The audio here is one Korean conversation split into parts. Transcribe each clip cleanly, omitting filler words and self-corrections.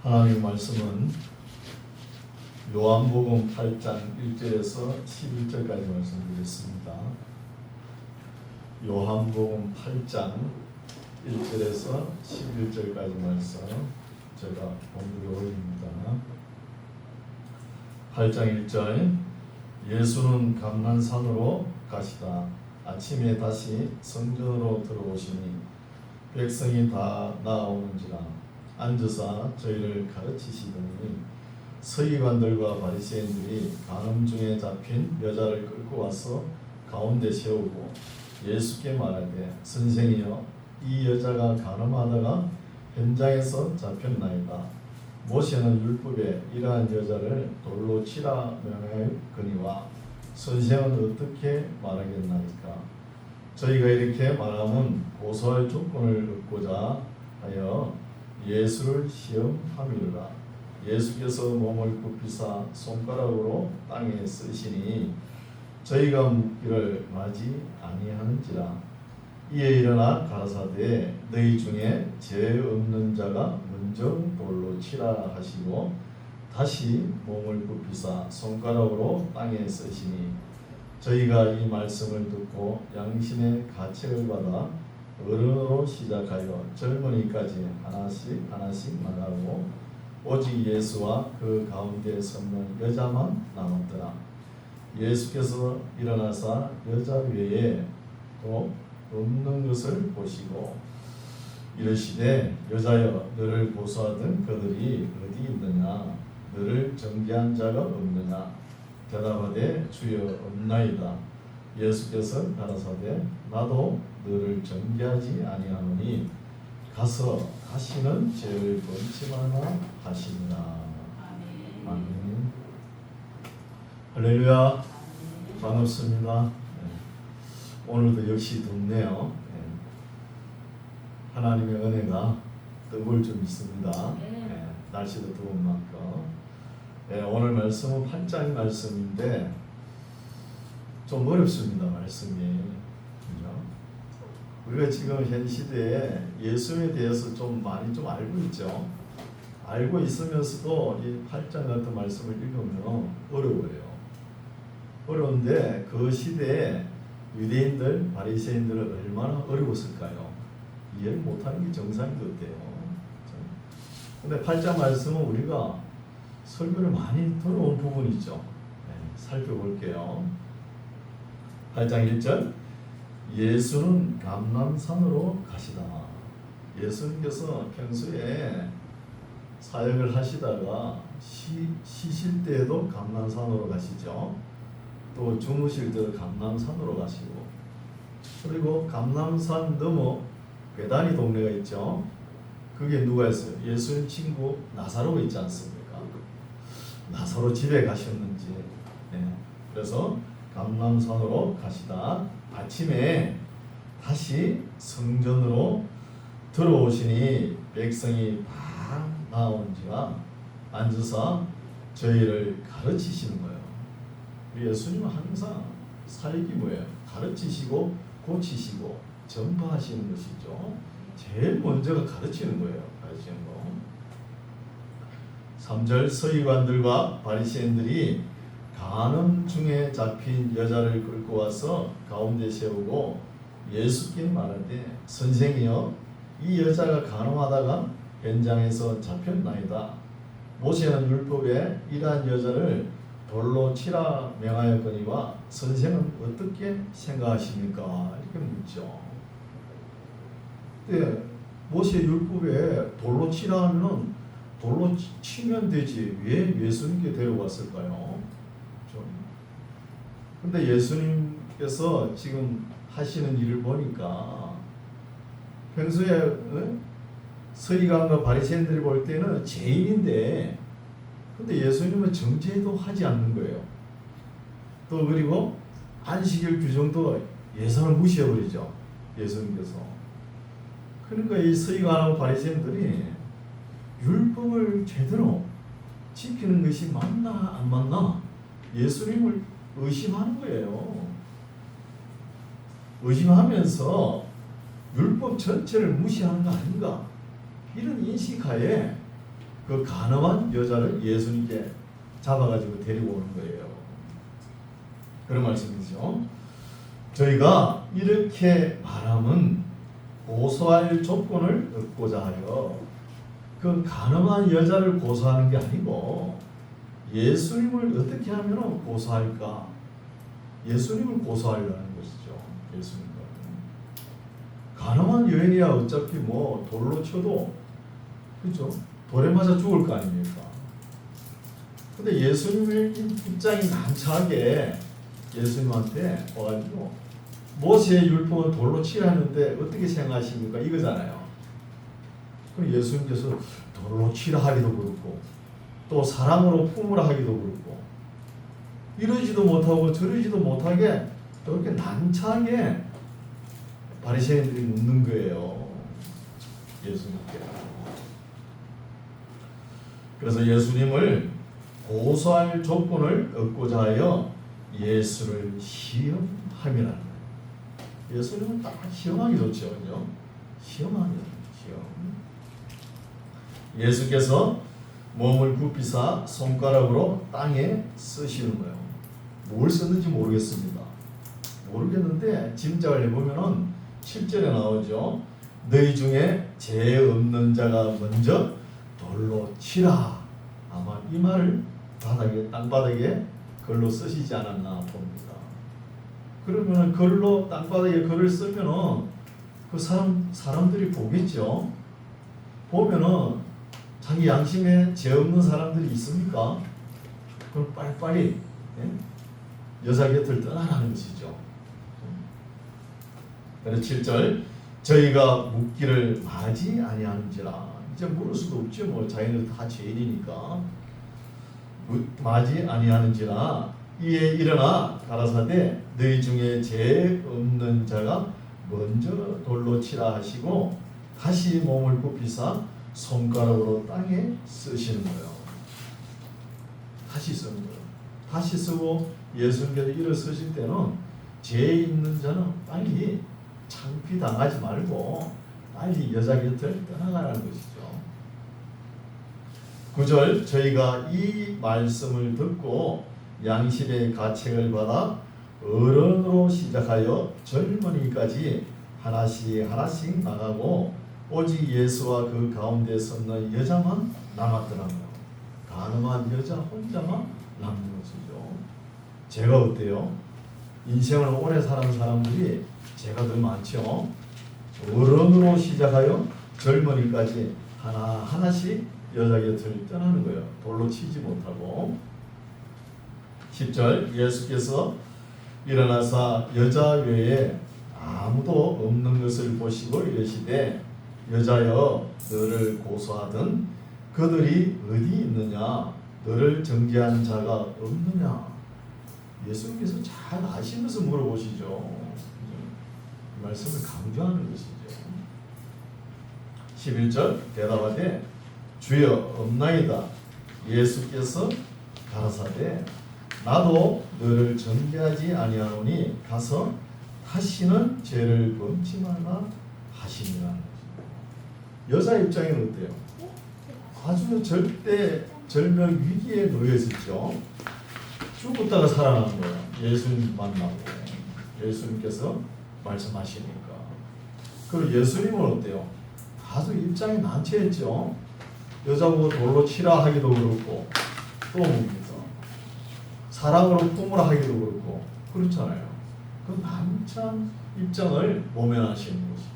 하나님의 말씀은 요한복음 8장 1절에서 11절까지 말씀드리겠습니다. 요한복음 8장 1절에서 11절까지 말씀 제가 공부에 올립니다. 8장 1절 예수는 감난산으로 가시다 아침에 다시 성전으로 들어오시니 백성이 다 나아오는지라 앉으사 저희를 가르치시더니 서기관들과 바리새인들이 간음 중에 잡힌 여자를 끌고 와서 가운데 세우고 예수께 말하되 선생이여 이 여자가 간음하다가 현장에서 잡혔나이다. 모세는 율법에 이러한 여자를 돌로 치라 명하였거니와 선생은 어떻게 말하겠나이까. 저희가 이렇게 말하면 고소할 조건을 얻고자 하여 예수를 시험함이라. 예수께서 몸을 굽히사 손가락으로 땅에 쓰시니 저희가 묻기를 마지 아니하는지라. 이에 일어나 가라사대 너희 중에 죄 없는 자가 먼저 돌로 치라 하시고 다시 몸을 굽히사 손가락으로 땅에 쓰시니 저희가 이 말씀을 듣고 양심의 가책을 받아 어른으로 시작하여 젊은이까지 하나씩 나가고 오직 예수와 그 가운데 섰는 여자만 남았더라. 예수께서 일어나사 여자 외에 또 없는 것을 보시고 이르시되 여자여 너를 고소하던 그들이 어디 있느냐 너를 정죄한 자가 없느냐 대답하되 주여 없나이다. 예수께서 가라사대 나도 너를 정죄하지 아니하노니 가서 다시는 죄를 범치 마라 하시니라. 아멘. 할렐루야. 반갑습니다. 네. 오늘도 역시 덥네요. 네. 하나님의 은혜가 뜨거울 좀 있습니다. 네. 날씨도 더운 만큼. 네. 오늘 말씀은 8장 말씀인데 좀 어렵습니다. 말씀이. 우리가 지금 현 시대에 예수에 대해서 좀 많이 좀 알고 있죠. 알고 있으면서도 이 8장 같은 말씀을 읽으면 어려워요. 어려운데 그 시대에 유대인들, 바리새인들은 얼마나 어려웠을까요? 이해를 못하는 게 정상인 것 같아요. 근데 8장 말씀은 우리가 설교를 많이 들어온 부분이죠. 네, 살펴볼게요. 8장 1절 예수는 감난산으로 가시다. 예수님께서 평소에 사역을 하시다가 쉬실 때에도 감난산으로 가시죠. 또 주무실 때도 감난산으로 가시고 그리고 감난산 넘어 베다니 동네가 있죠. 그게 누가 있어요? 예수님 친구 나사로가 있지 않습니까? 나사로 집에 가셨는지. 네. 그래서 감난산으로 가시다 아침에 다시 성전으로 들어오시니 백성이 다 나온지라 앉으사 저희를 가르치시는 거예요. 예수님은 항상 사역이 뭐예요? 가르치시고 고치시고 전파하시는 것이죠. 제일 먼저가 가르치는 거예요. 가르치는 거. 3절 서기관들과 바리새인들이 간음 중에 잡힌 여자를 끌고 와서 가운데 세우고 예수께 말하되 선생이여 이 여자가 간음하다가 현장에서 잡혔나이다. 모세는 율법에 이러한 여자를 돌로 치라 명하였거니와 선생은 어떻게 생각하십니까? 이렇게 묻죠. 네, 모세 율법에 돌로 치라 하면 돌로 치면 되지 왜 예수님께 데려왔을까요? 근데 예수님께서 지금 하시는 일을 보니까 평소에 서기관과 바리새인들이 볼 때는 죄인인데 근데 예수님은 정죄도 하지 않는 거예요. 또 그리고 안식일 규정도 예산을 무시해버리죠. 예수님께서. 그러니까 이 서기관하고 바리새인들이 율법을 제대로 지키는 것이 맞나 안 맞나 예수님을 의심하는 거예요. 의심하면서 율법 전체를 무시하는 거 아닌가 이런 인식하에 그 간음한 여자를 예수님께 잡아가지고 데리고 오는 거예요. 그런 말씀이죠. 저희가 이렇게 말하면 고소할 조건을 얻고자 하여 그 간음한 여자를 고소하는 게 아니고 예수님을 어떻게 하면 고소할까? 예수님을 고소하려는 것이죠. 예수님을. 간음한 여인이야 어차피 뭐 돌로 쳐도 그죠? 돌에 맞아 죽을 거 아닙니까? 근데 예수님의 입장이 난처하게 예수님한테 와가지고 모세의 율법은 돌로 치라는데 어떻게 생각하십니까? 이거잖아요. 그럼 예수님께서 돌로 치라 하기도 그렇고 또 사랑으로 품으라 하기도 그렇고 이러지도 못하고 저러지도 못하게 그렇게 난처하게 바리새인들이 묻는 거예요. 예수님께. 그래서 예수님을 고소할 조건을 얻고자 하여 예수를 시험함이라는 거예요. 예수님은 딱 시험하기 좋죠. 그죠? 시험하기 시험. 예수께서 몸을 굽히사 손가락으로 땅에 쓰시는 거예요. 뭘 썼는지 모르겠습니다. 모르겠는데 짐작을 해보면은 7절에 나오죠. 너희 중에 죄 없는 자가 먼저 돌로 치라. 아마 이 말을 땅바닥에 글로 쓰시지 않았나 봅니다. 그러면은 글로 땅바닥에 글을 쓰면은 그 사람들이 보겠죠. 보면은 자기 양심에 죄 없는 사람들이 있습니까? 그럼 빨리빨리 여자 곁을 떠나라는 것이죠. 그래서 7절 저희가 묻기를 마지 아니하는지라. 이제 물을 수도 없죠. 뭐 자기는 다 죄인이니까. 마지 아니하는지라. 이에 일어나 가라사대 너희 중에 죄 없는 자가 먼저 돌로 치라 하시고 다시 몸을 굽히사 손가락으로 땅에 쓰시는 거예요. 다시 쓰는 거예요. 다시 쓰고 예수님께서 일어서실 때는 죄 있는 자는 빨리 창피당하지 말고 빨리 여자 곁을 떠나가라는 것이죠. 9절 저희가 이 말씀을 듣고 양심의 가책을 받아 어른으로 시작하여 젊은이까지 하나씩 하나씩 나가고 오직 예수와 그 가운데 섰는 여자만 남았더라고요. 가늠한 여자 혼자만 남는 것이죠. 제가 어때요? 인생을 오래 사는 사람들이 제가 더 많죠. 어른으로 시작하여 젊은이까지 하나하나씩 여자 곁을 떠나는 거예요. 돌로 치지 못하고. 10절 예수께서 일어나사 여자 외에 아무도 없는 것을 보시고 이르시되 여자여 너를 고소하던 그들이 어디 있느냐 너를 정죄한 자가 없느냐. 예수님께서 잘 아시면서 물어보시죠. 이 말씀을 강조하는 것이죠. 11절 대답하되 주여 없나이다. 예수께서 가라사대 나도 너를 정죄하지 아니하노니 가서 다시는 죄를 범치 말라 하시니라. 여자 입장에는 어때요? 아주 절명 위기에 놓여 있었죠. 죽었다가 살아난 거예요. 예수님 만나고 예수님께서 말씀하시니까. 그리고 예수님은 어때요? 아주 입장이 난처했죠. 여자보고 돌로 치라 하기도 그렇고 또 뭡니까? 사랑으로 품으라 하기도 그렇고 그렇잖아요. 그 난처한 입장을 모면하시는 것이죠.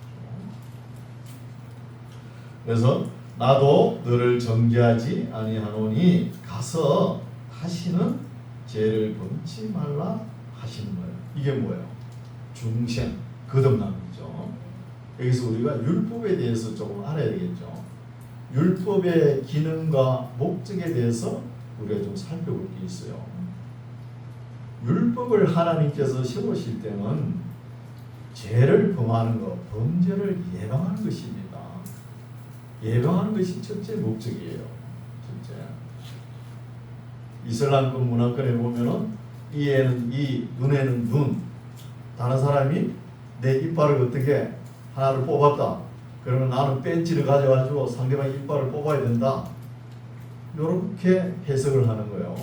그래서 나도 너를 정죄하지 아니하노니 가서 다시는 죄를 범치 말라 하시는 거예요. 이게 뭐예요? 중생, 거듭남이죠. 여기서 우리가 율법에 대해서 조금 알아야 되겠죠. 율법의 기능과 목적에 대해서 우리가 좀 살펴볼 게 있어요. 율법을 하나님께서 세우실 때는 죄를 범하는 것, 범죄를 예방하는 것입니다. 예방하는 것이 첫째 목적이에요. 첫째. 이슬람권 문화권에 보면은 이에는 이, 눈에는 눈. 다른 사람이 내 이빨을 어떻게 하나를 뽑았다. 그러면 나는 벤치를 가져가지고 상대방 이빨을 뽑아야 된다. 이렇게 해석을 하는 거예요.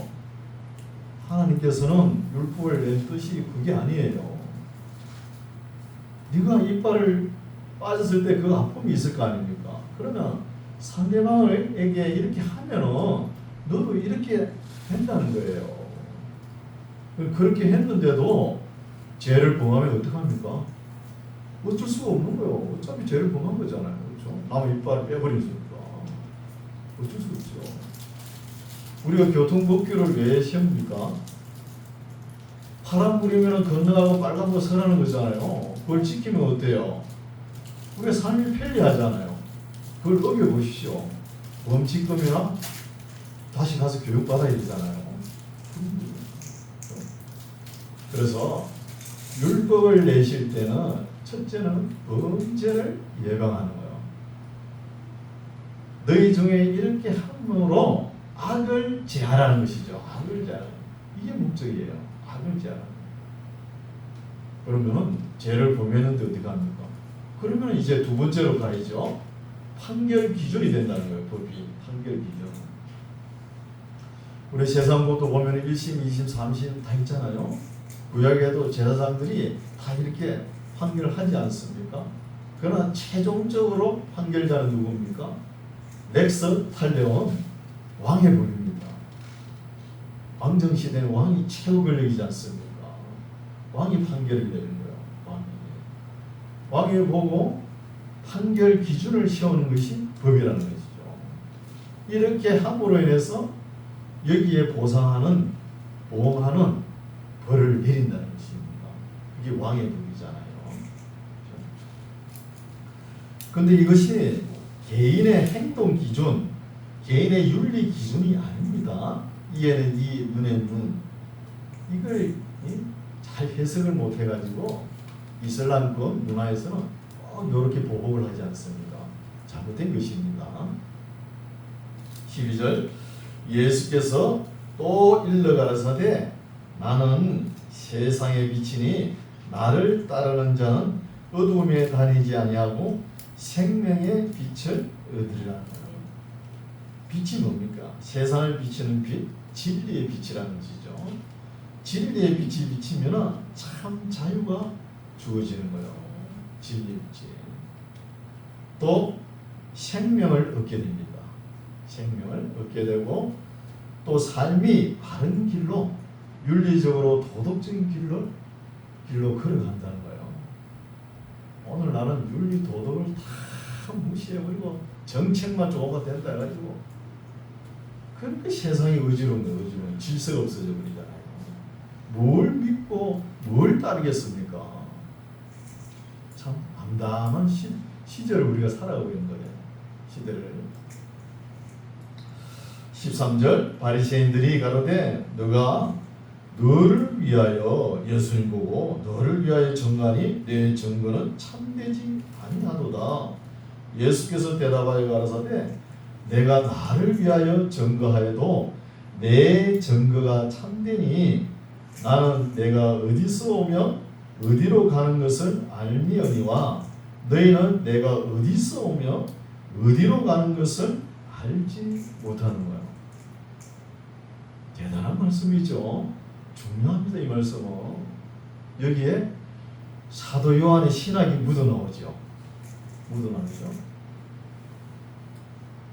하나님께서는 율법을 낸 뜻이 그게 아니에요. 네가 이빨을 빠졌을 때 그 아픔이 있을 거 아닙니까? 그러면 상대방에게 이렇게 하면은 너도 이렇게 된다는 거예요. 그렇게 했는데도 죄를 범하면 어떡합니까? 어쩔 수가 없는 거예요. 어차피 죄를 범한 거잖아요. 그렇죠? 남의 이빨을 빼버리니까 어쩔 수 없죠. 우리가 교통법규를 왜 세웁니까? 파란불이면 건너가고 빨간불 서라는 거잖아요. 그걸 지키면 어때요? 우리가 삶이 편리하잖아요. 그걸 어겨보십시오. 범칙금이나 다시 가서 교육받아야 되잖아요. 그래서 율법을 내실 때는 첫째는 범죄를 예방하는 거예요. 너희 중에 이렇게 함으로 악을 제하라는 것이죠. 악을 제하라. 이게 목적이에요. 악을 제하라. 그러면은 죄를 범했는데 어떻게 합니까? 그러면 이제 두 번째로 가야죠. 판결 기준이 된다는 거예요. 법이 판결 기준. 우리 제사법도 보면 1심, 2심, 3심 다 있잖아요. 구약에도 제사장들이 다 이렇게 판결을 하지 않습니까? 그러나 최종적으로 판결자는 누굽니까? 넥서 탈레온 왕의 법입니다. 왕정시대는 왕이 최고 권력이지 않습니까? 왕이 판결을 내리는 거예요. 왕이 보고 판결 기준을 세우는 것이 법이라는 것이죠. 이렇게 함으로 인해서 여기에 보상하는, 보응하는 벌을 내린다는 것입니다. 이게 왕의 법이잖아요. 그런데 이것이 개인의 행동 기준, 개인의 윤리 기준이 아닙니다. 이에는 이, 눈에는 눈. 이걸 잘 해석을 못 해가지고 이슬람권 문화에서는 이렇게 보복을 하지 않습니다. 잘못된 것입니다. 12절 예수께서 또 일러 가라사대 나는 세상에 비치니 나를 따르는 자는 어두움에 다니지 아니하고 생명의 빛을 얻으리라. 빛이 뭡니까? 세상을 비치는 빛, 진리의 빛이라는 것이죠. 진리의 빛이 비치면 참 자유가 주어지는 거예요. 진리의 빛이. 또 생명을 얻게 됩니다. 생명을 얻게 되고 또 삶이 바른 길로, 윤리적으로 도덕적인 길로 걸어간다는 거예요. 오늘 나는 윤리 도덕을 다 무시해버리고 정책만 조금만 된다 해가지고 그렇게 세상이 어지러운 거예요. 어지러운 질서가 없어져 버리잖아요. 뭘 믿고 뭘 따르겠습니까? 참 암담한 시절을 우리가 살아가고 있는 거예요. 시대를. 13절 바리새인들이 가로되 너가 너를 위하여 예수님 보고 너를 위하여 정하니 내 증거는 참되지 아니하도다. 예수께서 대답하여 가라사대 내가 나를 위하여 증거하여도 내 증거가 참되니 나는 내가 어디서 오며 어디로 가는 것을 알미언니와 너희는 내가 어디서 오며 어디로 가는 것을 알지 못하는 거예요. 대단한 말씀이죠. 중요합니다. 이 말씀은. 여기에 사도 요한의 신학이 묻어나오죠. 묻어나오죠.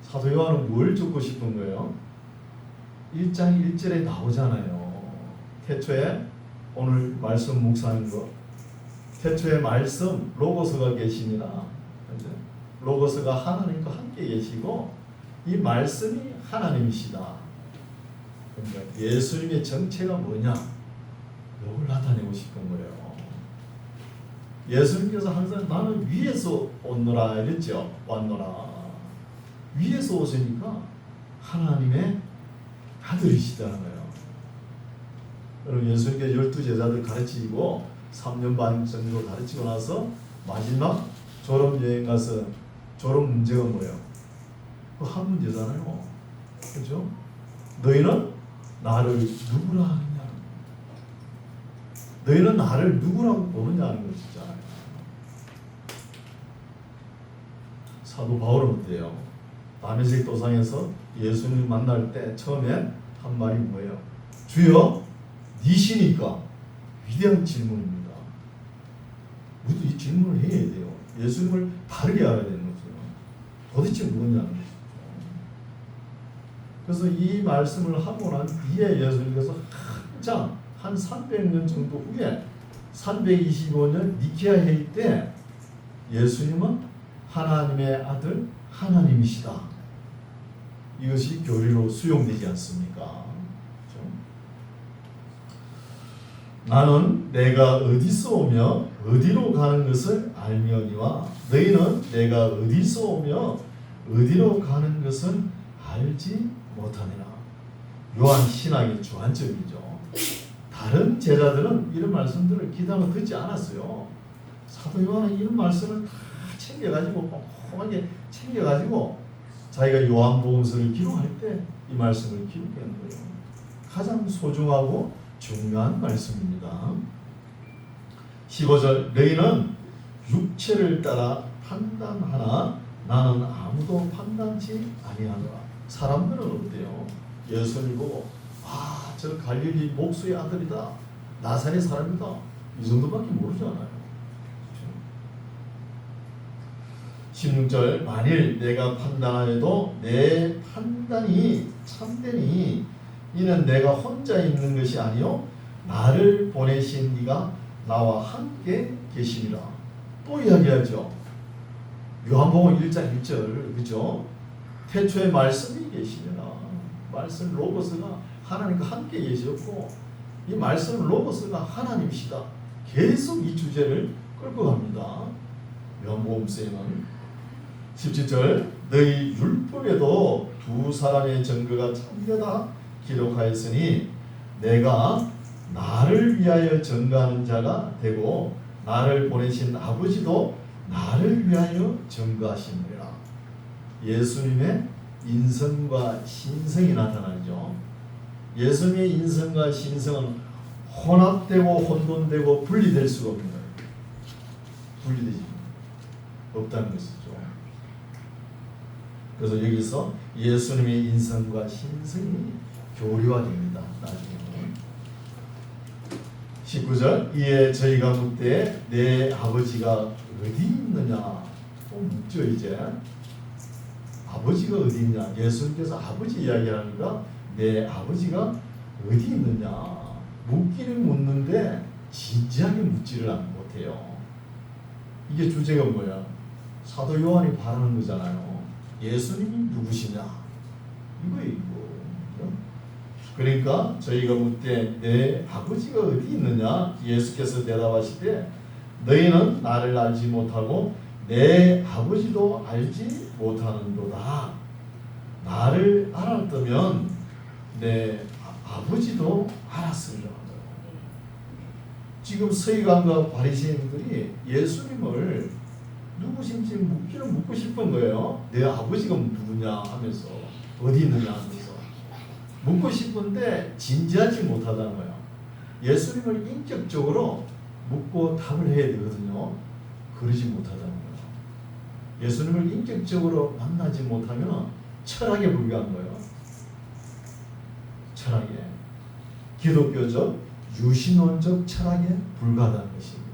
사도 요한은 뭘 듣고 싶은 거예요? 1장 1절에 나오잖아요. 태초에 오늘 말씀 묵상한 거. 태초에 말씀 로고스가 계시니라. 로고스가 하나님과 함께 계시고 이 말씀이 하나님이시다. 그러니까 예수님의 정체가 뭐냐? 이걸 나타내고 싶은 거예요. 예수님께서 항상 나는 위에서 온노라 이랬죠. 왔노라. 위에서 오시니까 하나님의 아들이시다는 거예요. 여러분 예수님께서 12제자들 가르치고 3년 반 정도 가르치고 나서 마지막 졸업 여행 가서 졸업 문제가 뭐예요? 그 한 문제잖아요. 그렇죠? 너희는 나를 누구라 하느냐? 너희는 나를 누구라고 보느냐는 것이잖아요. 사도 바울은 어때요? 밤에색 도상에서 예수님 만날 때 처음에 한 말이 뭐예요? 주여, 니시니까? 위대한 질문입니다. 우리도 이 질문을 해야 돼요. 예수님을 바르게 알아야 되는 거죠. 도대체 누구냐는 거죠. 그래서 이 말씀을 하고 난 뒤에 예수님께서 한참 한 300년 정도 후에 325년 니케아 회의 때 예수님은 하나님의 아들 하나님이시다. 이것이 교리로 수용되지 않습니까? 그렇죠? 나는 내가 어디서 오며 어디로 가는 것을 알며니와 너희는 내가 어디서 오며 어디로 가는 것을 알지 못하느라. 요한 신학의 주안점이죠. 다른 제자들은 이런 말씀들을 기다려 듣지 않았어요. 사도 요한은 이런 말씀을 다 챙겨가지고 꼼꼼하게 챙겨가지고 자기가 요한복음서를 기록할 때 이 말씀을 기록한 거예요. 가장 소중하고 중요한 말씀입니다. 15절 너희는 육체를 따라 판단하나 나는 아무도 판단치 아니하노라. 사람들은 어때요? 예수를 보고 저 갈릴리 목수의 아들이다. 나사렛 사람이다. 이 정도밖에 모르잖아요. 16절 만일 내가 판단하여도 내 판단이 참되니 이는 내가 혼자 있는 것이 아니요 나를 보내신 이가 나와 함께 계심이라. 또 이야기하죠. 요한복음 1장 1절 그죠? 태초에 말씀이 계시니라. 말씀 로고스가 하나님과 함께 계셨고 이 말씀 로고스가 하나님이시다. 계속 이 주제를 끌고 갑니다. 요한복음서에는 17절 너희 율법에도 두 사람의 증거가 참되다 기록하였으니 내가 나를 위하여 증거하는 자가 되고 나를 보내신 아버지도 나를 위하여 증거하시느니라. 예수님의 인성과 신성이 나타나죠. 예수님의 인성과 신성은 혼합되고 혼돈되고 분리될 수가 없는 거예요. 분리되지 없다는 것이죠. 그래서 여기서 예수님의 인성과 신성이 교류화됩니다. 나중에 19절 이에 저희가 묻되 내 아버지가 어디 있느냐 또 묻죠. 이제 아버지가 어디 있냐. 예수님께서 아버지 이야기하니까 내 아버지가 어디 있느냐 묻기는 묻는데 진지하게 묻지를 못해요. 이게 주제가 뭐야? 사도 요한이 바라는 거잖아요. 예수님이 누구시냐 이거. 그러니까 저희가 묻되 내 아버지가 어디 있느냐 예수께서 대답하시되 너희는 나를 알지 못하고 내 아버지도 알지 못하는도다. 나를 알았다면 내 아버지도 알았으리라. 지금 서기관과 바리새인들이 예수님을 누구신지 묻기는 묻고 싶은 거예요. 내 아버지가 누구냐 하면서 어디 있느냐 하면서 묻고 싶은데 진지하지 못하다는 거예요. 예수님을 인격적으로 묻고 답을 해야 되거든요. 그러지 못하다는 거예요. 예수님을 인격적으로 만나지 못하면 철학에 불과한 거예요. 철학에. 기독교적 유신론적 철학에 불과하다는 것입니다.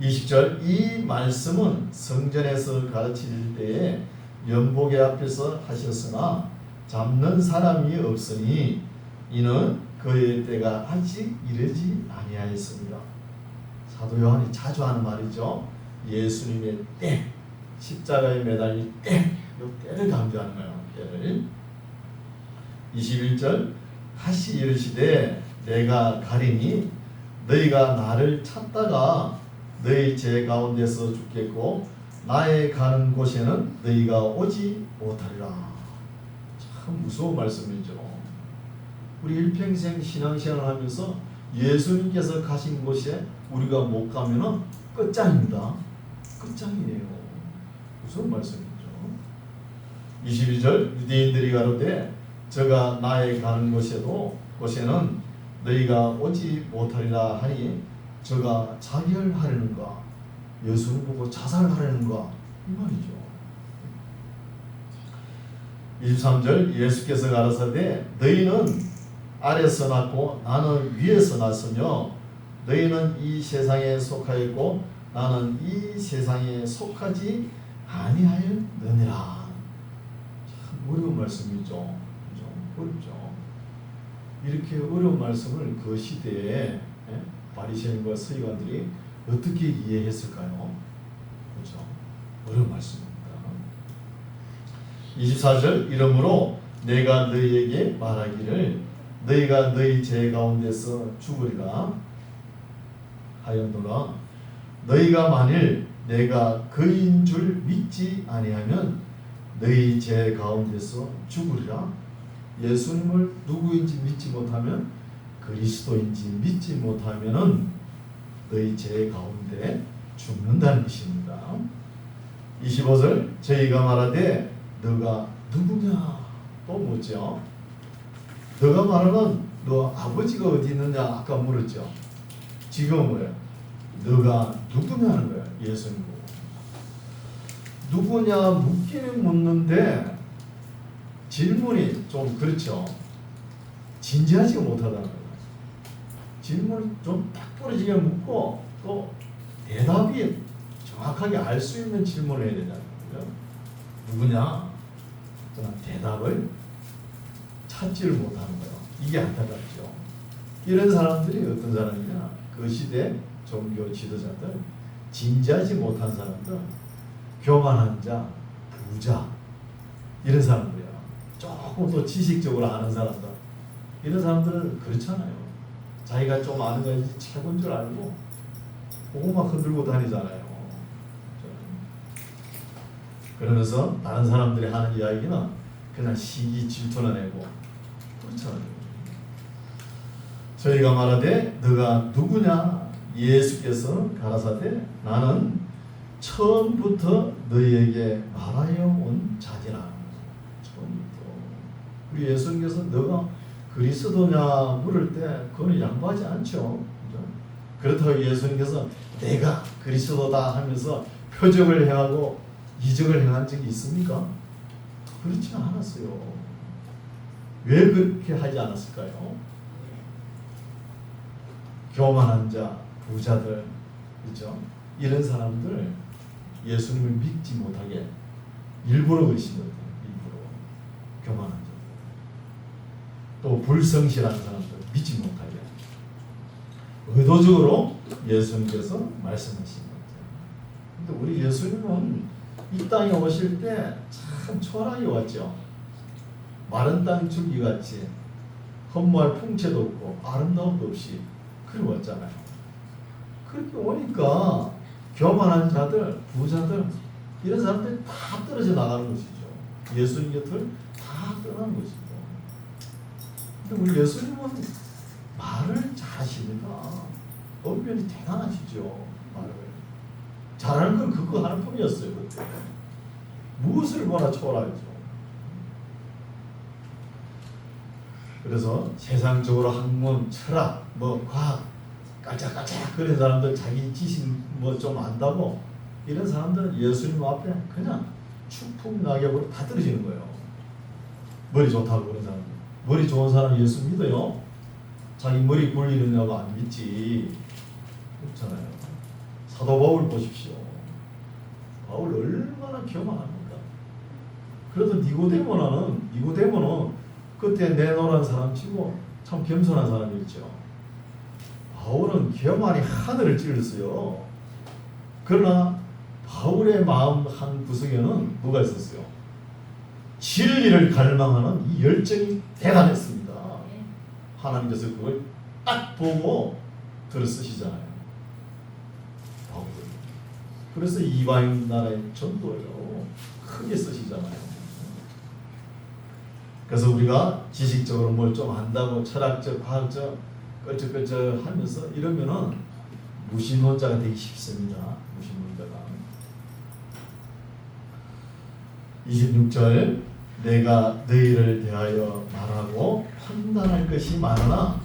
20절 이 말씀은 성전에서 가르칠 때에 연복의 앞에서 하셨으나 잡는 사람이 없으니 이는 그의 때가 아직 이르지 아니하였습니다. 사도 요한이 자주 하는 말이죠. 예수님의 때, 십자가에 매달릴 때, 이 때를 강조하는 거예요. 때를. 21절 다시 이르시되 내가 가리니 너희가 나를 찾다가 너희 죄 가운데서 죽겠고 나의 가는 곳에는 너희가 오지 못하리라. 참 무서운 말씀이죠. 우리 일평생 신앙생활을 하면서 예수님께서 가신 곳에 우리가 못 가면은 끝장입니다. 끝장이에요. 무서운 말씀이죠. 22절 유대인들이 가로되 저가 나의 가는 곳에는 너희가 오지 못하리라 하니 저가 자결하려는가 예수를 보고 자살하려는가 이 말이죠. 23절 예수께서 가라사대 너희는 아래서 났고 나는 위에서 났으며 너희는 이 세상에 속하였고 나는 이 세상에 속하지 아니하였느니라. 참 어려운 말씀이죠. 그죠? 어렵죠. 이렇게 어려운 말씀을 그 시대에 바리새인과 서기관들이 어떻게 이해했을까요? 그렇죠? 어려운 말씀입니다. 24절 이러므로 내가 너희에게 말하기를 너희가 너희 죄 가운데서 죽으리라 하였노라. 너희가 만일 내가 그인 줄 믿지 아니하면 너희 죄 가운데서 죽으리라. 예수님을 누구인지 믿지 못하면 그리스도인지 믿지 못하면은 너희 죄 가운데 죽는다는 것입니다. 25절 저희가 말하되 너가 누구냐 또 묻죠. 너가 말하는 너 아버지가 어디 있느냐 아까 물었죠. 지금 뭐예요? 너가 누구냐는 거야. 예수님 보고 누구냐 묻기는 묻는데 질문이 좀 그렇죠. 진지하지 못하다는 거예요. 질문을 좀 딱 부러지게 묻고 또 대답이 정확하게 알 수 있는 질문을 해야 되잖아요. 누구냐? 그냥 대답을 찾지를 못하는 거예요. 이게 안타깝죠. 이런 사람들이 어떤 사람이냐? 그 시대 종교 지도자들, 진지하지 못한 사람들, 교만한 자, 부자 이런 사람들이야. 조금 더 지식적으로 아는 사람들 이런 사람들은 그렇잖아요. 자기가 좀 아는 것이 최고인 줄 알고 그거만 흔들고 다니잖아요. 그러면서 다른 사람들이 하는 이야기는 그냥 시기 질투나 내고 그렇잖아요. 저희가 말하되 너가 누구냐? 예수께서 가라사대 나는 처음부터 너희에게 말하여 온 자지라. 처음부터. 우리 예수님께서 너가 그리스도냐 물을 때 그거는 양보하지 않죠. 그렇다고 예수님께서 내가 그리스도다 하면서 표적을 행하고 이적을 행한 적이 있습니까? 그렇지 않았어요. 왜 그렇게 하지 않았을까요? 교만한 자, 부자들, 그렇죠? 이런 사람들 예수님을 믿지 못하게 일부러 그러신 거예요. 일부러 교만한 자, 또 불성실한 사람들 믿지 못하게 의도적으로 예수님께서 말씀하신 거죠. 근데 우리 예수님은 이 땅에 오실 때 참 초라하게 왔죠. 마른 땅 줄기같이 헛모할 풍채도 없고 아름다움도 없이 그리 왔잖아요. 그렇게 오니까 교만한 자들, 부자들 이런 사람들이 다 떨어져 나가는 것이죠. 예수님 곁을 다 떠나는 것이죠. 근데 우리 예수님은 말을 잘하십니다. 언변이 대단하시죠. 말을 잘하는 건 그거 하나뿐이었어요. 그때 무엇을 보나 초월하죠. 그래서 세상적으로 학문, 철학, 과학 깔짝깔짝 그런 사람들 자기 지식 좀 안다고 이런 사람들은 예수님 앞에 그냥 추풍 낙엽으로 다 떨어지는 거예요. 머리 좋다고 그런 사람들. 머리 좋은 사람 예수 믿어요? 자기 머리 굴리느냐고 안 믿지. 그렇잖아요. 사도 바울 보십시오. 바울 얼마나 교만합니까? 그래도 니고데모는 그때 내노란 사람 치고 참 겸손한 사람이었죠. 바울은 교만이 하늘을 찔렀어요. 그러나 바울의 마음 한 구석에는 뭐가 있었어요? 진리를 갈망하는 이 열정이 대단했습니다. 하나님께서 그걸 딱 보고 들어 쓰시잖아요. 바울. 그래서 이방인 나라의 전도예요. 크게 쓰시잖아요. 그래서 우리가 지식적으로 뭘 좀 안다고 철학적, 과학적 끌적끌적 하면서 이러면은 무신론자가 되기 쉽습니다. 무신론자가. 26절 내가 너희를 대하여 말하고 판단할 것이 많으나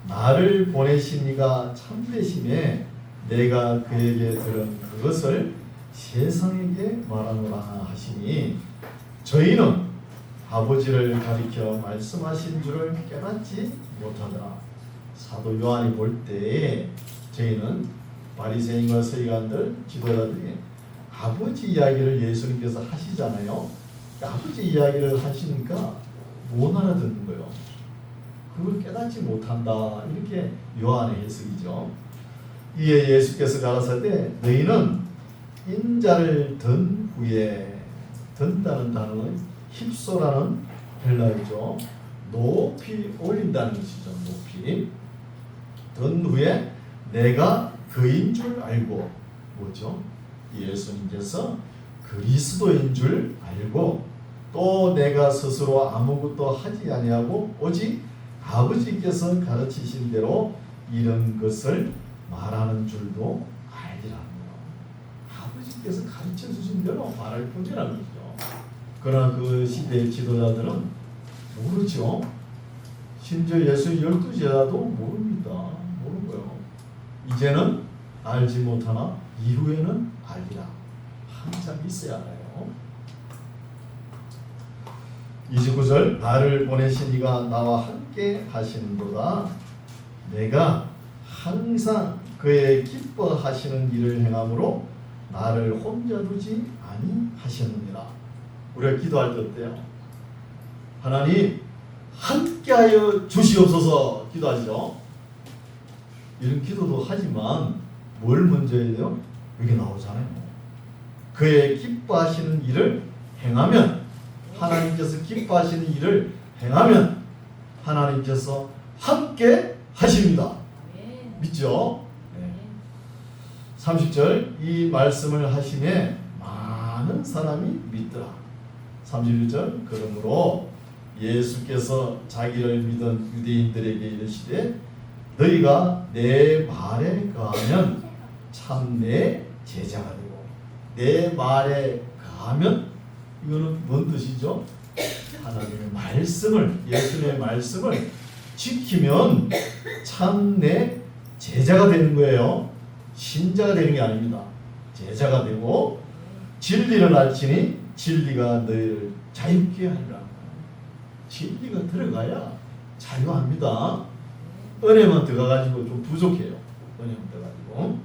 나를 보내신 이가 참되심에 내가 그에게 들은 그것을 세상에게 말하노라 하시니 저희는 아버지를 가리켜 말씀하신 줄을 깨닫지 못하더라. 사도 요한이 볼 때에 저희는 바리새인과 서기관들 지도자들이 아버지 이야기를 예수님께서 하시잖아요. 아버지 이야기를 하시니까 못 알아듣는 거예요. 그걸 깨닫지 못한다. 이렇게 요한의 해석이죠. 이에 예수께서 가라사대 너희는 인자를 든 후에, 든다는 단어는 힙소라는 헬라어죠. 높이 올린다는 것이죠. 높이 든 후에 내가 그인 줄 알고, 뭐죠? 예수님께서 그리스도인 줄 알고, 또 내가 스스로 아무것도 하지 아니하고 오직 아버지께서 가르치신 대로 이런 것을 말하는 줄도 알리라. 아버지께서 가르쳐 주신 대로 말할 뿐이라는 거죠. 그러나 그 시대의 지도자들은 모르죠. 심지어 예수의 12제자도 모릅니다. 모르는 거예요. 이제는 알지 못하나 이후에는 알리라. 항상 있어야 알아요. 29절 나를 보내신 이가 나와 함께 하시는도다. 내가 항상 그의 기뻐하시는 일을 행함으로 나를 혼자 두지 아니하셨느니라. 우리가 기도할 때 어때요? 하나님 함께하여 주시옵소서 기도하죠. 이런 기도도 하지만 뭘 먼저 해야 돼요? 여기 나오잖아요. 그의 기뻐하시는 일을 행하면, 하나님께서 기뻐하시는 일을 행하면 하나님께서 함께 하십니다. 믿죠? 네. 30절 이 말씀을 하심에 많은 사람이 믿더라. 31절 그러므로 예수께서 자기를 믿은 유대인들에게 이르시되 너희가 내 말에 거하면 참 내 제자가 되고, 내 말에 거하면 이거는 뭔 뜻이죠? 하나님의 말씀을, 예수님의 말씀을 지키면 참 내 제자가 되는 거예요. 신자가 되는 게 아닙니다. 제자가 되고 진리를 알지니 진리가 너희를 자유케 하리라. 진리가 들어가야 자유합니다. 은혜만 들어가지고 좀 부족해요. 은혜만 들어가지고.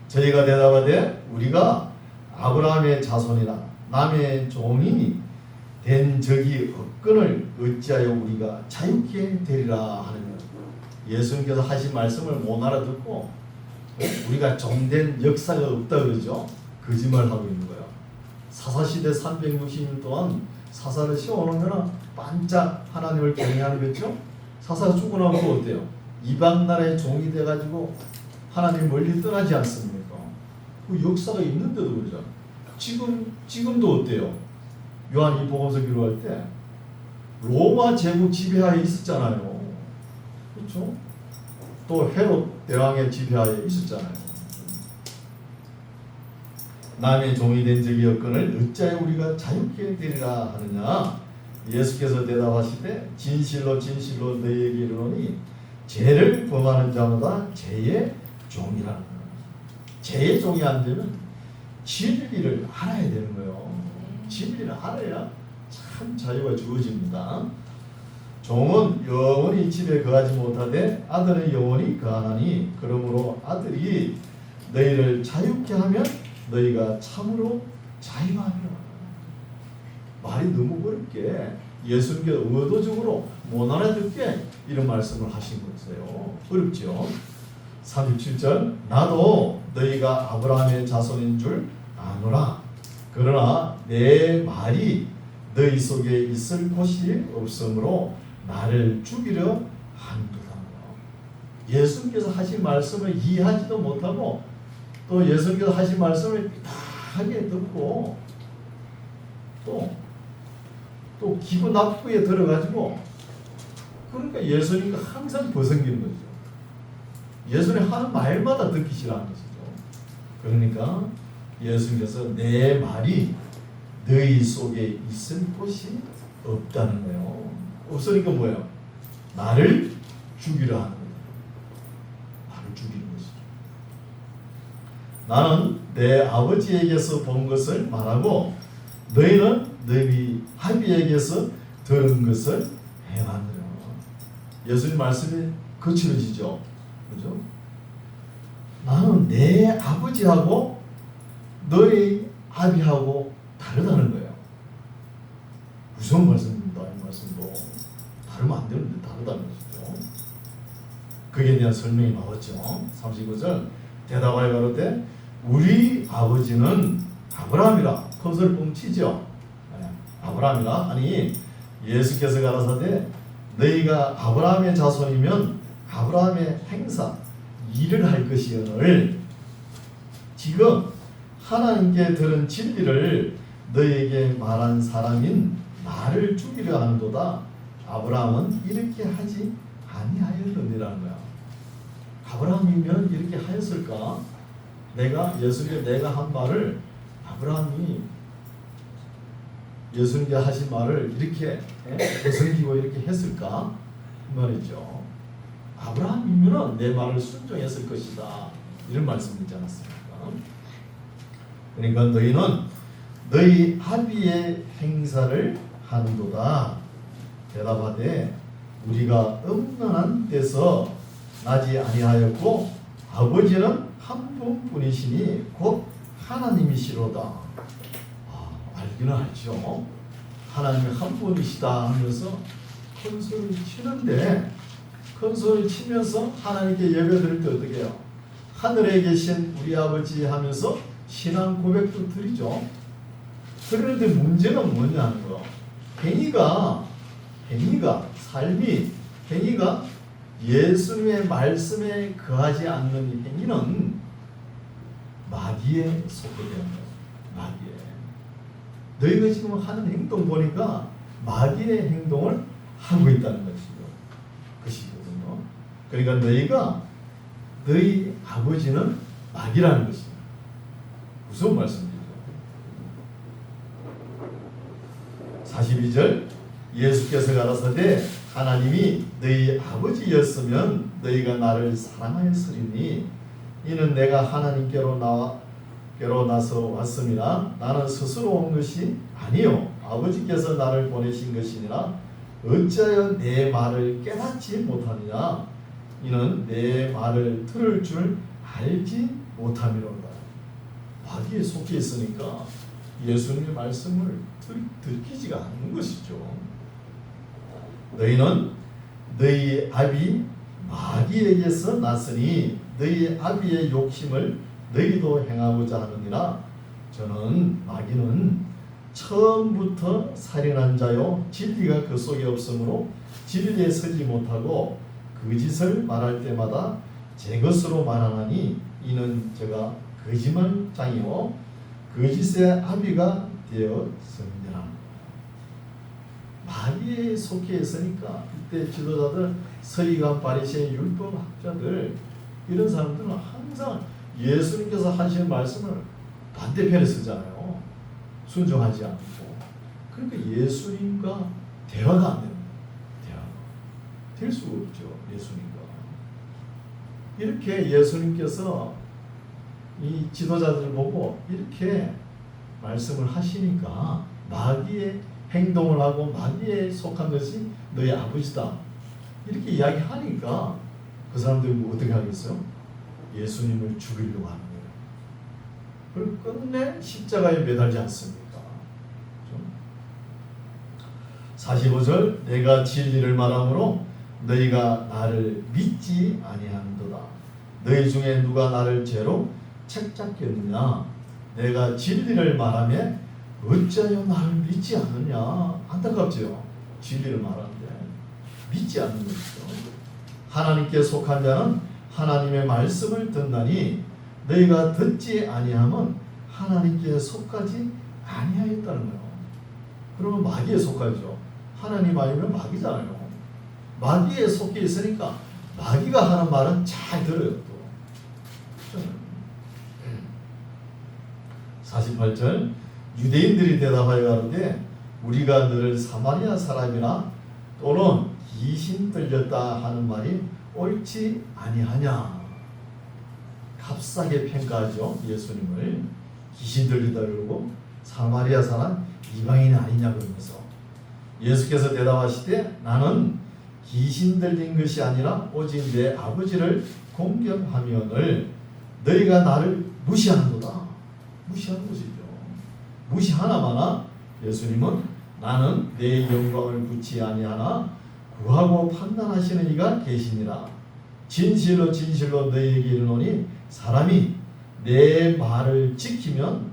저희가 대답하되 우리가 아브라함의 자손이라 남의 종이 된 적이 없거늘 어찌하여 우리가 자유케 되리라 하느냐. 예수님께서 하신 말씀을 못 알아듣고 우리가 종된 역사가 없다 그러죠. 거짓말하고 있는 거야. 사사시대 360년 동안 사사를 세워놓으면 반짝 하나님을 경외하는 거죠. 사사가 죽어나면 또 어때요? 이방 나라의 종이 돼가지고 하나님 멀리 떠나지 않습니까? 그 역사가 있는데도 그러죠. 지금도 어때요? 요한이 복음서 기록할 때 로마 제국 지배하에 있었잖아요. 그렇죠? 또 헤롯 대왕의 지배하에 있었잖아요. 남의 종이 된 적이 없거늘 어찌하여 우리가 자유케 되리라 하느냐. 예수께서 대답하시되 진실로 진실로 너희에게 이르노니 죄를 범하는 자마다 죄의 종이라는 거예요. 죄의 종이 안 되면 진리를 알아야 되는 거예요. 진리를 알아야 참 자유가 주어집니다. 종은 영원히 집에 거하지 못하되 아들은 영원히 거하나니 그러므로 아들이 너희를 자유케 하면 너희가 참으로 자유하리라. 말이 너무 어렵게 예수님께서 의도적으로 못 알아듣게 이런 말씀을 하신 거예요. 어렵죠. 37절 나도 너희가 아브라함의 자손인 줄 아노라. 그러나 내 말이 너희 속에 있을 곳이 없으므로 나를 죽이려 한도다. 예수님께서 하신 말씀을 이해하지도 못하고 또 예수님께서 하신 말씀을 삐딱하게 듣고 또 기분 나쁘게 들어가지고, 그러니까 예수님과 항상 벗어기는 거죠. 예수님 하는 말마다 듣기 싫어하는 것이죠. 그러니까 예수님께서 내 말이 너희 속에 있을 곳이 없다는 거예요. 없으니까 뭐예요? 나를 죽이려 하는 거예요. 나를 죽이는 것이죠. 나는 내 아버지에게서 본 것을 말하고 너희는 너희 아비에게서 들은 것을 행하느라. 예수님 말씀이 거칠어지죠. 그죠? 나는 내 아버지하고 너희 아비하고 다르다는 거예요. 무서운 말씀입니다. 이 말씀도 다르면 안 되는데 다르다는 것이죠. 그에 대한 설명이 나왔죠. 39절 대답하여 가로되 우리 아버지는 아브라함이라. 큰소리 뻥치죠. 아브라함이라. 아니 예수께서 가라사대 너희가 아브라함의 자손이면 아브라함의 행사 일을 할 것이오늘 지금 하나님께 들은 진리를 너희에게 말한 사람인 나를 죽이려 하는도다. 아브라함은 이렇게 하지 아니하였느니라는 거야. 아브라함이면 이렇게 하였을까? 내가 한 말을 아브라함이 예수님께 하신 말을 이렇게 되새기고 이렇게 했을까? 그 말이죠. 아브라함이면 내 말을 순종했을 것이다. 이런 말씀이지 않았습니까? 그러니까 너희는 너희 아비의 행사를 하는도다. 대답하되 우리가 음란한 데서 나지 아니하였고 아버지는 한 분뿐이시니 곧 하나님이시로다. 알기는 알죠. 하나님이 한 분이시다 하면서 큰 소리 치는데 큰 소리 치면서 하나님께 예배드릴 때 어떻게 해요? 하늘에 계신 우리 아버지 하면서 신앙 고백도 드리죠. 그런데 문제는 뭐냐는 거. 삶이 예수님의 말씀에 거하지 않는 이 행위는 마귀에 속해 되는 거예요. 마귀에. 너희가 지금 하는 행동 보니까 마귀의 행동을 하고 있다는 것이거든요. 그러니까 너희 아버지는 마귀라는 것입니다. 무슨 말씀이죠? 42절 예수께서 가라사대 하나님이 너희 아버지였으면 너희가 나를 사랑하였으리니 이는 내가 하나님께로 나서 왔음이나 나는 스스로 온 것이 아니요 아버지께서 나를 보내신 것이니라. 어찌하여 내 말을 깨닫지 못하느냐? 이는 내 말을 들을 줄 알지 못함이로다. 마귀에 속해 있으니까 예수님의 말씀을 들키지가 않는 것이죠. 너희는 너희 아비 마귀에게서 났으니 너희 아비의 욕심을 너희도 행하고자 하느니라. 저는 마귀는 처음부터 살인한 자요 진리가 그 속에 없으므로 진리에 서지 못하고 거짓을 말할 때마다 제 것으로 말하나니 이는 제가 거짓말장이요 거짓의 아비가 되었습니다. 마귀에 속해 있으니까 이때 지도자들 서기관 바리새인 율법학자들 이런 사람들은 항상 예수님께서 하시는 말씀을 반대편에 쓰잖아요. 순종하지 않고. 그러니까 예수님과 대화가 안 됩니다. 대화가 될 수 없죠. 예수님과 이렇게 예수님께서 이 지도자들을 보고 이렇게 말씀을 하시니까 마귀의 행동을 하고 마귀에 속한 것이 너희 아버지다 이렇게 이야기하니까 그 사람들이 어떻게 하겠어요? 예수님을 죽이려고 하는 거예요. 그리고 끝내 십자가에 매달지 않습니까? 45절 내가 진리를 말하므로 너희가 나를 믿지 아니하는도다. 너희 중에 누가 나를 죄로 책잡겠느냐? 내가 진리를 말하며 어찌하여 나를 믿지 않느냐? 안타깝죠. 진리를 말하는데 믿지 않는 것이죠. 하나님께 속한 자는 하나님의 말씀을 듣나니 너희가 듣지 아니하면 하나님께 속하지 아니하였다는 거예요. 그러면 마귀에 속하죠. 하나님 아니면 마귀잖아요. 마귀에 속해 있으니까 마귀가 하는 말은 잘 들어요. 또 48절 유대인들이 대답하여 가로되 우리가 너를 사마리아 사람이나 또는 귀신 들렸다 하는 말이 옳지 아니하냐. 값싸게 평가하죠. 예수님을 귀신 들리다 그러고 사마리아 사람 이방인이 아니냐 그러면서 예수께서 대답하시되 나는 귀신 들린 것이 아니라 오직 내 아버지를 공경하면을 너희가 나를 무시하는도다. 무시하는 것이죠. 무시하나마나 예수님은 나는 내 영광을 굳이 아니하나 구하고 판단하시는 이가 계시니라. 진실로 진실로 너희에게 이르노니 사람이 내 말을 지키면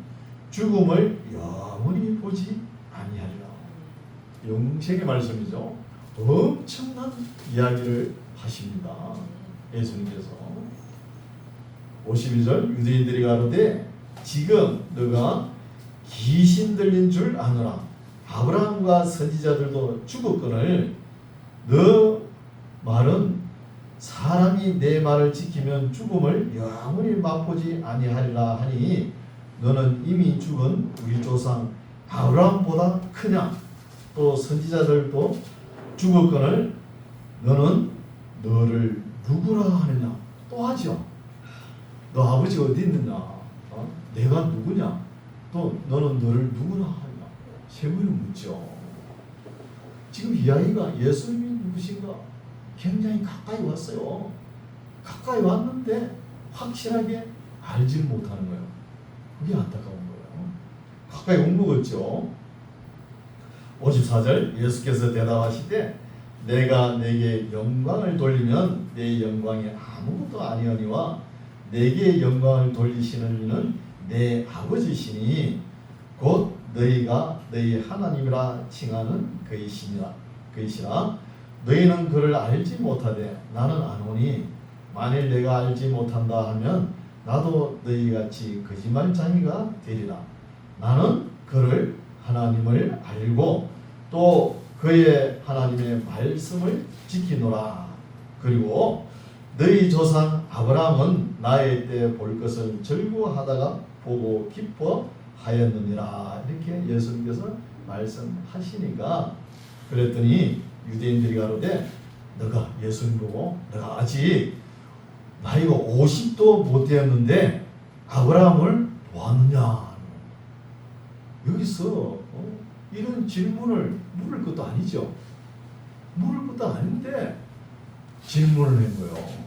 죽음을 영원히 보지 아니하리라. 영생의 말씀이죠. 엄청난 이야기를 하십니다. 예수님께서 52절 유대인들이 가로되 지금 너가 귀신 들린 줄 아노라. 아브라함과 선지자들도 죽었거늘 너 말은 사람이 내 말을 지키면 죽음을 영원히 맛보지 아니하리라 하니 너는 이미 죽은 우리 조상 아브라함보다 크냐? 또 선지자들도 죽었거늘 너는 너를 누구라 하느냐? 또 하죠. 너 아버지가 어디 있느냐? 내가 누구냐? 또 너는 너를 누구라 하느냐? 세 번을 묻죠. 지금 이 아이가 예수님이 누구신가? 굉장히 가까이 왔어요. 가까이 왔는데 확실하게 알지 못하는 거예요. 그게 안타까운 거예요. 가까이 온 거겠죠. 54절 예수께서 대답하시되 내가 내게 영광을 돌리면 내 영광이 아무것도 아니오니와 내게 영광을 돌리시는 이는 내 아버지시니 곧 너희가 너희 하나님이라 칭하는 그이시라. 너희는 그를 알지 못하되 나는 아노니 만일 내가 알지 못한다 하면 나도 너희같이 거짓말쟁이가 되리라. 나는 그를 하나님을 알고 또 그의 하나님의 말씀을 지키노라. 그리고 너희 조상 아브라함은 나의 때 볼 것을 즐거워하다가 보고 기뻐하였느니라. 이렇게 예수님께서 말씀하시니까 그랬더니 유대인들이 가로되 너가 예수님 보고 너가 아직 나이가 50도 못 되었는데 아브라함을 보았느냐. 여기서 이런 질문을 물을 것도 아니죠. 물을 것도 아닌데 질문을 한 거예요.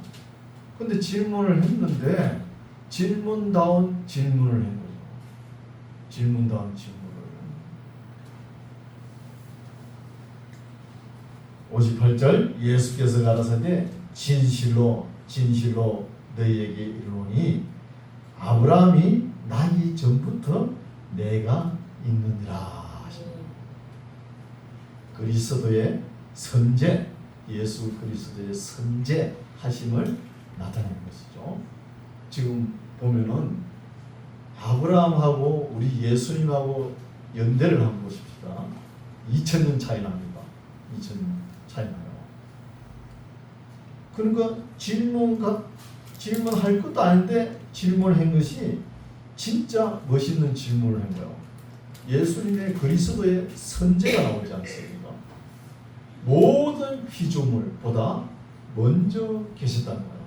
근데 질문을 했는데 질문다운 질문을 한 거죠. 질문다운 질문을. 58절 예수께서 가라사대 진실로 진실로 너희에게 이르노니 아브라함이 나기 전부터 내가 있느니라. 그리스도의 선제, 예수 그리스도의 선제 하심을 나타내는 것이죠. 지금 보면은 아브라함하고 우리 예수님하고 연대를 한번 보십시다. 2000년 차이 납니다. 2000년 차이 나요. 그러니까 질문할 것도 아닌데 질문한 것이 진짜 멋있는 질문을 한 거예요. 예수님의 그리스도의 선제가 나오지 않습니까? 모든 피조물보다 먼저 계셨다는 거예요.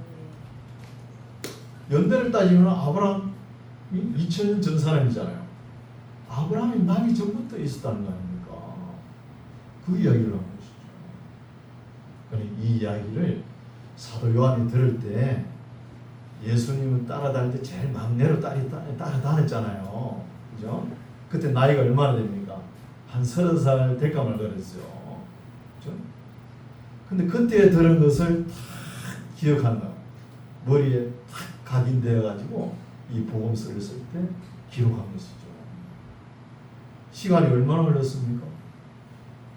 연대를 따지면 아브라함이 2000년 전 사람이잖아요. 아브라함이 나기 전부터 있었다는 거 아닙니까? 그 이야기를 하고 있었죠. 이 이야기를 사도 요한이 들을 때 예수님은 따라다닐 때 제일 막내로 따라다녔잖아요. 그죠? 그때 나이가 얼마나 됩니까? 한 30살 될까 말까 그랬어요. 그죠? 근데 그때 들은 것을 다 기억한다. 머리에 탁 각인되어가지고 이 복음서를 쓸 때 기록한 것이죠. 시간이 얼마나 흘렀습니까?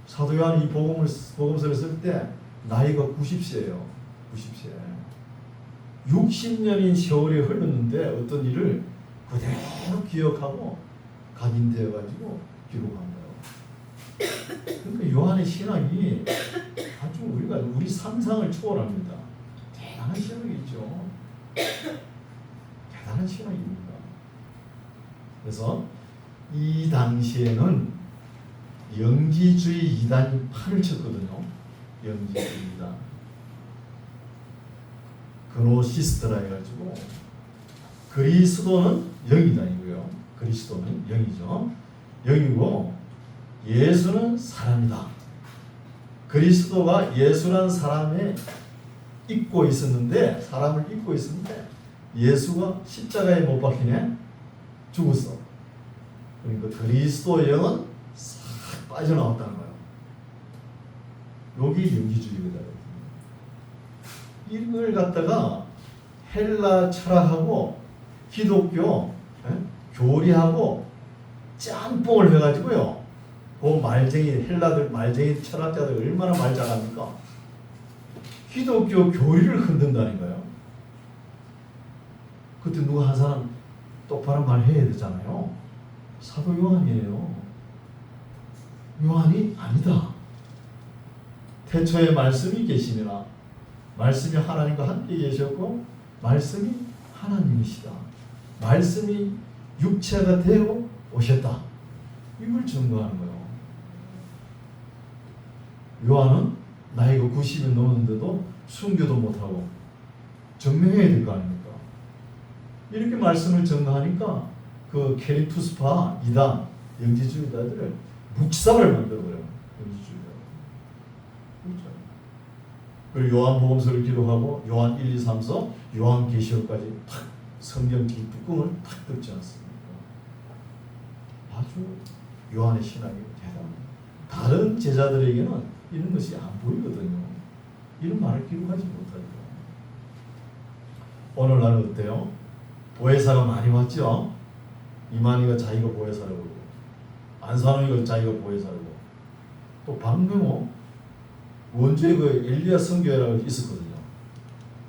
사도 요한이 이 복음서를 쓸 때 나이가 90세예요. 90세. 60년인 세월이 흘렀는데 어떤 일을 그대로 기억하고 각인되어가지고 기록한 거예요. 그러니까 요한의 신앙이 아주 우리 상상을 초월합니다. 대단한 신앙이죠. 대단한 신앙입니다. 그래서 이 당시에는 영지주의 이단이 팔을 쳤거든요. 영지주의 이단. 그노시스트라 해가지고 그리스도는 영이단이고요. 그리스도는 영이죠. 영이고 예수는 사람이다. 그리스도가 예수란 사람에 입고 있었는데, 사람을 입고 있었는데 예수가 십자가에 못 박히네 죽었어. 그러니까 그리스도의 영은 싹 빠져나왔다는 거예요. 여기 영지주의거든. 이걸 갖다가 헬라 철학하고 기독교 교리하고 짬뽕을 해가지고요. 그 말쟁이 헬라들 말쟁이 철학자들 얼마나 말 잘합니까? 기독교 교리를 흔든다니까요. 그때 누가 한 사람 똑바로 말해야 되잖아요. 사도 요한이에요. 요한이 아니다. 태초에 말씀이 계시니라. 말씀이 하나님과 함께 계셨고 말씀이 하나님이시다. 말씀이 육체가 되어 오셨다. 이걸 증거하는 거예요. 요한은 나이가 90이 넘었는데도 순교도 못하고 증명해야 될 거 아닙니까? 이렇게 말씀을 증거하니까 그 케리투스파 이단 영지주의자들을 묵살을 만들어버려요. 영지주의자. 그렇죠. 그리고 요한복음서를 기록하고 요한 1, 2, 3서 요한계시록까지 탁 성경 뒷뚜껑을 탁 덮지 않습니까? 아주 요한의 신앙이 대단합니다. 다른 제자들에게는 이런 것이 안 보이거든요. 이런 말을 기록하지 못하니까. 오늘날은 어때요? 보혜사가 많이 왔죠? 이만희가 자기가 보혜사라고 그러고 안산호이가 자기가 보혜사라고 또 박명호 원주에 그 엘리야 선교회라고 있었거든요.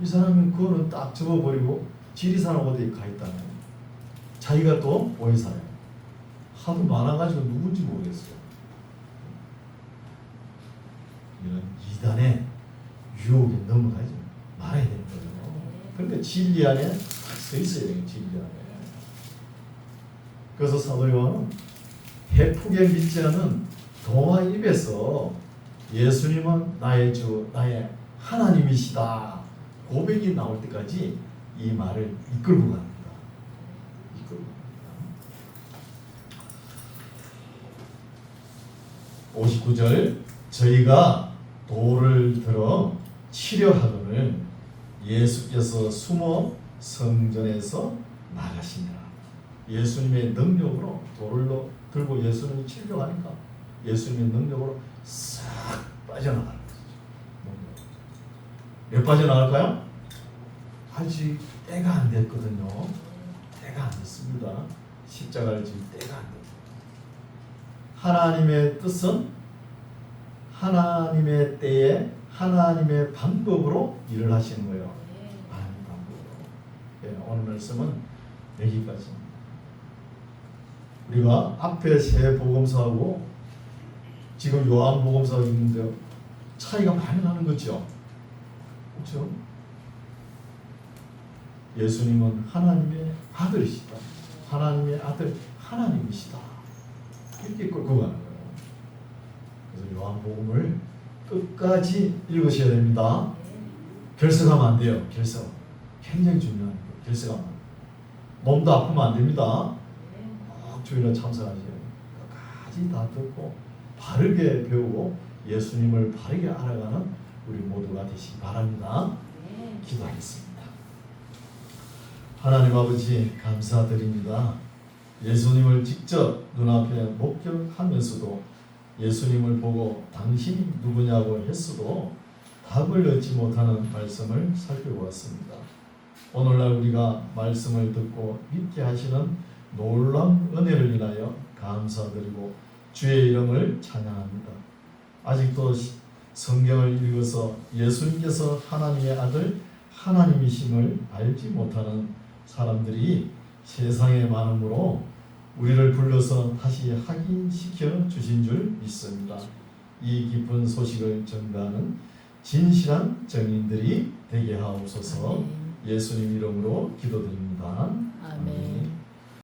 이 사람은 그거는 딱 접어버리고 지리산 어디에 가 있다는 자기가 또 보혜사예요. 하도 많아가지고 누군지 모르겠어요. 이런 이단의 유혹에 넘어가지 말아야 되는 거예요. 그러니까 진리 안에 딱 서 있어야 돼요. 진리 안에. 그래서 사도 요한은 해프게 믿지 않은 동화 입에서 예수님은 나의 주, 나의 하나님이시다 고백이 나올 때까지 이 말을 이끌고 갑니다. 이끌고 갑니다. 59절 저희가 돌을 들어 치려하거늘 예수께서 숨어 성전에서 나가시니라. 예수님의 능력으로 돌을 들고 예수님이 치려고 하니까 예수님의 능력으로 싹 빠져나가는 거죠. 왜 빠져나갈까요? 아직 때가 안 됐거든요. 때가 안 됐습니다. 십자가를 질 때가 안 됐어요. 하나님의 뜻은 하나님의 때에 하나님의 방법으로 일을 하시는 거예요. 하나님의 방법으로. 네, 오늘 말씀은 여기까지입니다. 우리가 앞에 세 복음서하고 지금 요한복음서가 있는데 차이가 많이 나는 거죠. 그렇죠? 예수님은 하나님의 아들이시다. 하나님의 아들 하나님이시다. 이렇게 끌고 가는 거예요. 그래서 요한복음을 끝까지 읽으셔야 됩니다. 결석하면 안 돼요. 결석. 굉장히 중요한 거예요. 결석하면. 몸도 아프면 안 됩니다. 주일날 참석하셔야 돼요. 끝까지 다 듣고 바르게 배우고 예수님을 바르게 알아가는 우리 모두가 되시기 바랍니다. 기도하겠습니다. 하나님 아버지 감사드립니다. 예수님을 직접 눈앞에 목격하면서도 예수님을 보고 당신이 누구냐고 했어도 답을 얻지 못하는 말씀을 살펴보았습니다. 오늘날 우리가 말씀을 듣고 믿게 하시는 놀라운 은혜를 인하여 감사드리고 주의 이름을 찬양합니다. 아직도 성경을 읽어서 예수님께서 하나님의 아들 하나님이심을 알지 못하는 사람들이 세상에 많으므로 우리를 불러서 다시 확인시켜 주신 줄 믿습니다. 이 기쁜 소식을 전가하는 진실한 증인들이 되게 하옵소서. 예수님 이름으로 기도드립니다. 아멘.